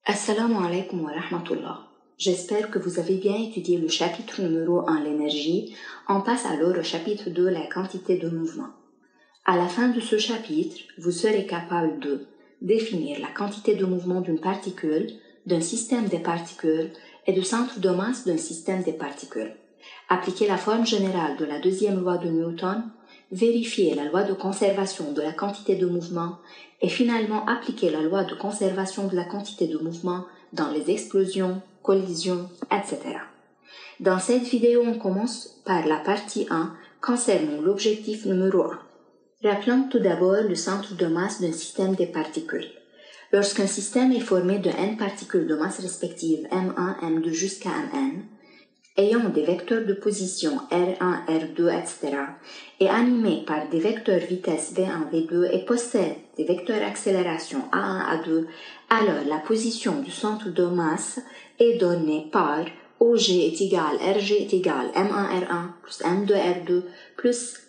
Assalamu alaikum wa rahmatullah. J'espère que vous avez bien étudié le chapitre numéro 1, l'énergie. On passe alors au chapitre 2, la quantité de mouvement. À la fin de ce chapitre, vous serez capable de définir la quantité de mouvement d'une particule, d'un système des particules et du centre de masse d'un système des particules. Appliquer la forme générale de la deuxième loi de Newton, vérifier la loi de conservation de la quantité de mouvement et finalement appliquer la loi de conservation de la quantité de mouvement dans les explosions, collisions, etc. Dans cette vidéo, on commence par la partie 1 concernant l'objectif numéro 1. Rappelons tout d'abord le centre de masse d'un système des particules. Lorsqu'un système est formé de n particules de masse respective m1, m2 jusqu'à mn, ayant des vecteurs de position R1, R2, etc., est animé par des vecteurs vitesse V1, V2 et possède des vecteurs accélération A1, A2, alors la position du centre de masse est donnée par OG est égal, RG est égal, M1, R1 plus M2, R2 plus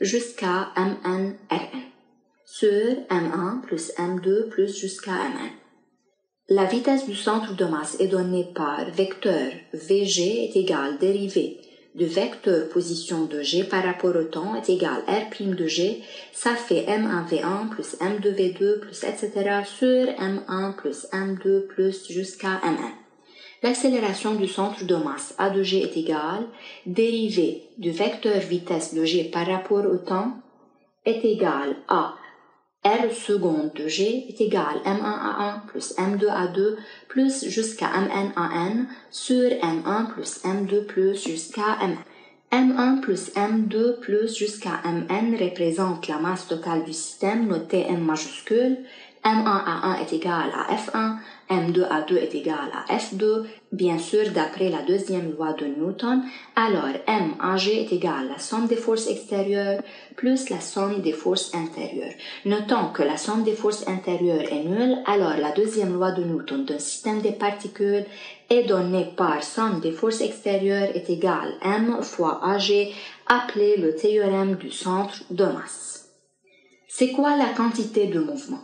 jusqu'à Mn, Rn sur M1 plus M2 plus jusqu'à Mn. La vitesse du centre de masse est donnée par vecteur Vg est égal dérivée du vecteur position de G par rapport au temps est égal R' de G, ça fait M1V1 plus M2V2 plus etc. sur M1 plus M2 plus jusqu'à Mn. L'accélération du centre de masse A de G est égale dérivée du vecteur vitesse de G par rapport au temps est égal à R seconde de G est égal M1A1 plus M2A2 plus jusqu'à MNAN sur M1 plus M2 plus jusqu'à Mn. M1 plus M2 plus jusqu'à Mn représente la masse totale du système notée M majuscule. M1A1 est égal à F1, M2A2 est égal à F2, bien sûr d'après la deuxième loi de Newton, alors MAG est égal à la somme des forces extérieures plus la somme des forces intérieures. Notons que la somme des forces intérieures est nulle, alors la deuxième loi de Newton d'un système des particules est donnée par somme des forces extérieures est égale M fois AG, appelé le théorème du centre de masse. C'est quoi la quantité de mouvement?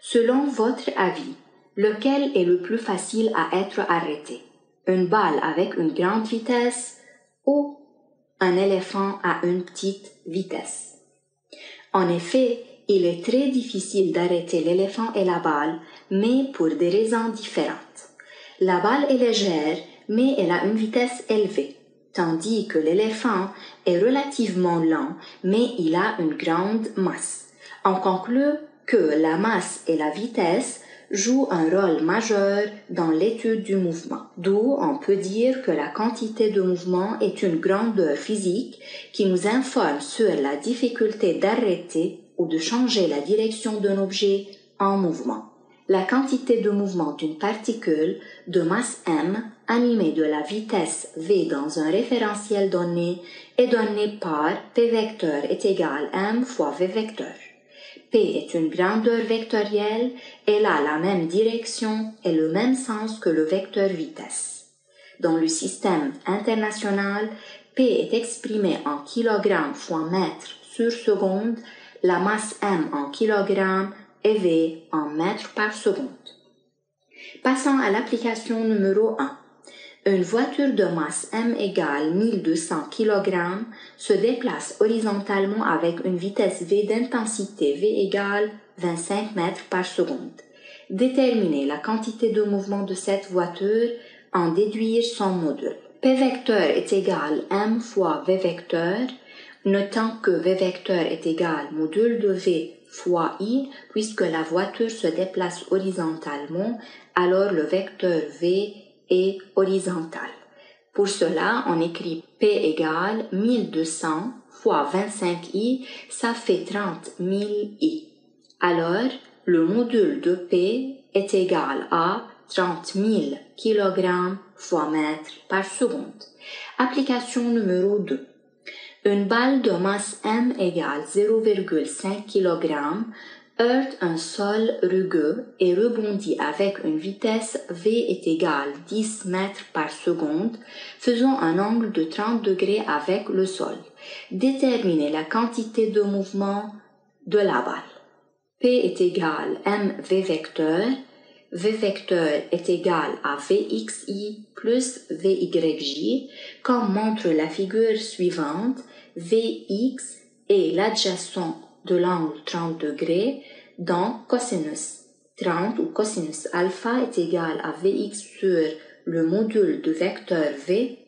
Selon votre avis, lequel est le plus facile à être arrêté? Une balle avec une grande vitesse ou un éléphant à une petite vitesse? En effet, il est très difficile d'arrêter l'éléphant et la balle, mais pour des raisons différentes. La balle est légère, mais elle a une vitesse élevée, tandis que l'éléphant est relativement lent, mais il a une grande masse. On conclut que la masse et la vitesse jouent un rôle majeur dans l'étude du mouvement. D'où on peut dire que la quantité de mouvement est une grandeur physique qui nous informe sur la difficulté d'arrêter ou de changer la direction d'un objet en mouvement. La quantité de mouvement d'une particule de masse m animée de la vitesse v dans un référentiel donné est donnée par p vecteur est égal m fois v vecteur. P est une grandeur vectorielle, elle a la même direction et le même sens que le vecteur vitesse. Dans le système international, P est exprimé en kg fois mètre sur seconde, la masse m en kg et V en mètres par seconde. Passons à l'application numéro 1. Une voiture de masse m égale 1200 kg se déplace horizontalement avec une vitesse v d'intensité v égale 25 mètres par seconde. Déterminer la quantité de mouvement de cette voiture, en déduire son module. P vecteur est égal m fois v vecteur, notant que v vecteur est égal module de v fois i, puisque la voiture se déplace horizontalement, alors le vecteur v est horizontal. Pour cela, on écrit P égale 1200 fois 25i, ça fait 30 000 i. Alors, le module de P est égal à 30 000 kg fois mètre par seconde. Application numéro 2. Une balle de masse m égale 0,5 kg heurte un sol rugueux et rebondit avec une vitesse v est égale 10 mètres par seconde, faisant un angle de 30 degrés avec le sol. Déterminez la quantité de mouvement de la balle. P est égal mv vecteur, V vecteur est égal à Vxi plus Vyj, comme montre la figure suivante. Vx est l'adjacent de l'angle 30 degrés, donc cosinus 30 ou cosinus alpha est égal à Vx sur le module de vecteur V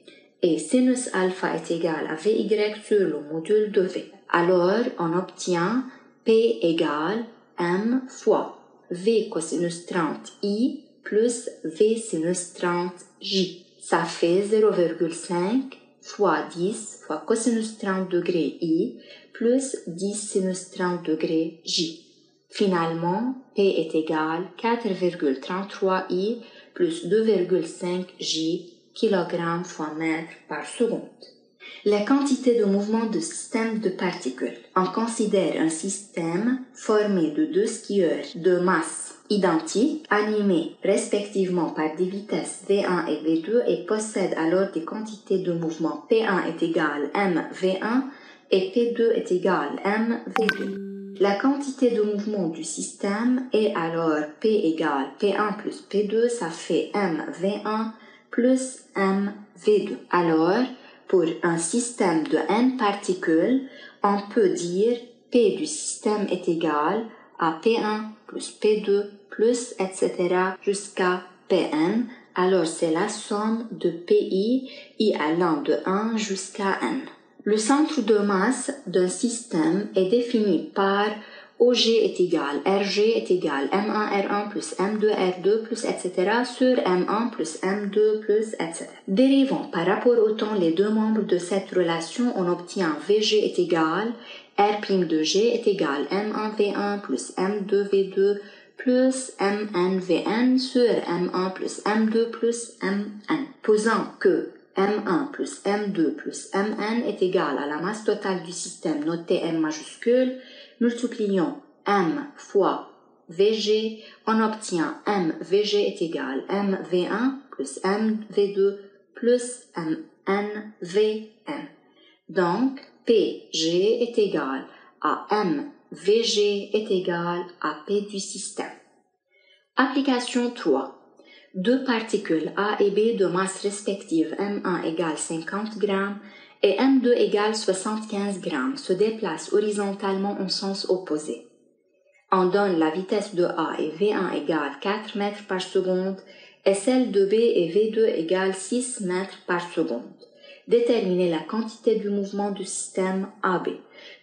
et sinus alpha est égal à Vy sur le module de V. Alors, on obtient P égale M fois V cosinus 30i plus V sinus 30j. Ça fait 0,5 fois 10 fois cosinus 30 degrés i plus 10 sinus 30 degrés j. Finalement, P est égal à 4,33i plus 2,5 j kg fois mètre par seconde. Les quantités de mouvement de système de particules. On considère un système formé de deux skieurs de masse identiques, animés respectivement par des vitesses V1 et V2 et possèdent alors des quantités de mouvement P1 est égal à mv1 et P2 est égal à mv2. La quantité de mouvement du système est alors P égale P1 plus P2, ça fait mv1 plus mv2. Alors, pour un système de n particules, on peut dire P du système est égal à P1 plus P2 plus etc. jusqu'à Pn. Alors c'est la somme de Pi, i allant de 1 jusqu'à n. Le centre de masse d'un système est défini par OG est égal, RG est égal, M1 R1 plus M2 R2 plus etc. sur M1 plus M2 plus etc. Dérivant par rapport au temps les deux membres de cette relation, on obtient VG est égal, R' de G est égal, M1 V1 plus M2 V2 plus Mn Vn sur M1 plus M2 plus Mn. Posant que M1 plus M2 plus Mn est égal à la masse totale du système notée M majuscule, multiplions M fois Vg, on obtient MVg est égal MV1 plus MV2 plus MNVn. Donc, Pg est égal à MVg est égal à P du système. Application 3. Deux particules A et B de masse respective M1 égale 50 g et M2 égale 75 g se déplacent horizontalement en sens opposé. On donne la vitesse de A et V1 égale 4 mètres par seconde et celle de B et V2 égale 6 mètres par seconde. Déterminer la quantité du mouvement du système AB.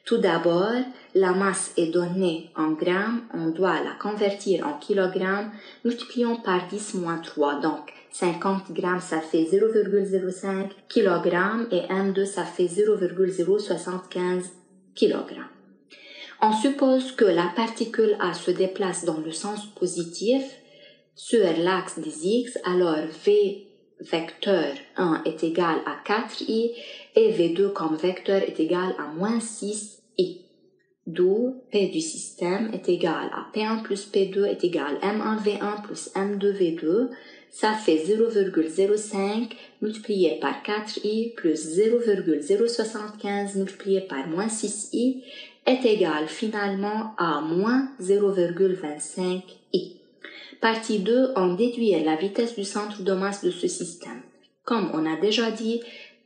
Tout d'abord, la masse est donnée en grammes, on doit la convertir en kilogrammes, multiplions par 10 moins 3, donc 50 grammes ça fait 0,05 kg et M2 ça fait 0,075 kg. On suppose que la particule A se déplace dans le sens positif sur l'axe des X, alors V vecteur 1 est égal à 4i et V2 comme vecteur est égal à moins 6i. D'où P du système est égal à P1 plus P2 est égal à M1V1 plus M2V2. Ça fait 0,05 multiplié par 4i plus 0,075 multiplié par moins 6i est égal finalement à moins 0,25i. Partie 2, on déduit la vitesse du centre de masse de ce système. Comme on a déjà dit,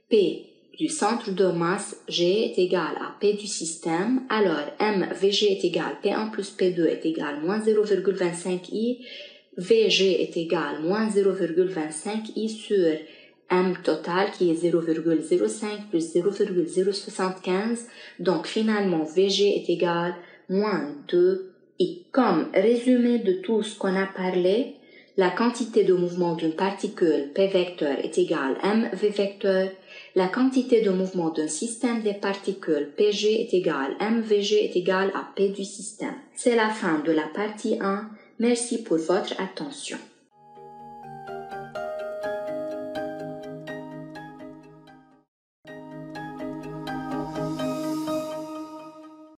P du centre de masse G est égal à P du système, alors MVG est égal P1 plus P2 est égal moins 0,25i, VG est égal moins 0,25i sur M total qui est 0,05 plus 0,075, donc finalement VG est égal moins 2i. Comme résumé de tout ce qu'on a parlé, la quantité de mouvement d'une particule P vecteur est égale à mv vecteur, la quantité de mouvement d'un système des particules Pg est égale à mvg est égal à P du système. C'est la fin de la partie 1. Merci pour votre attention.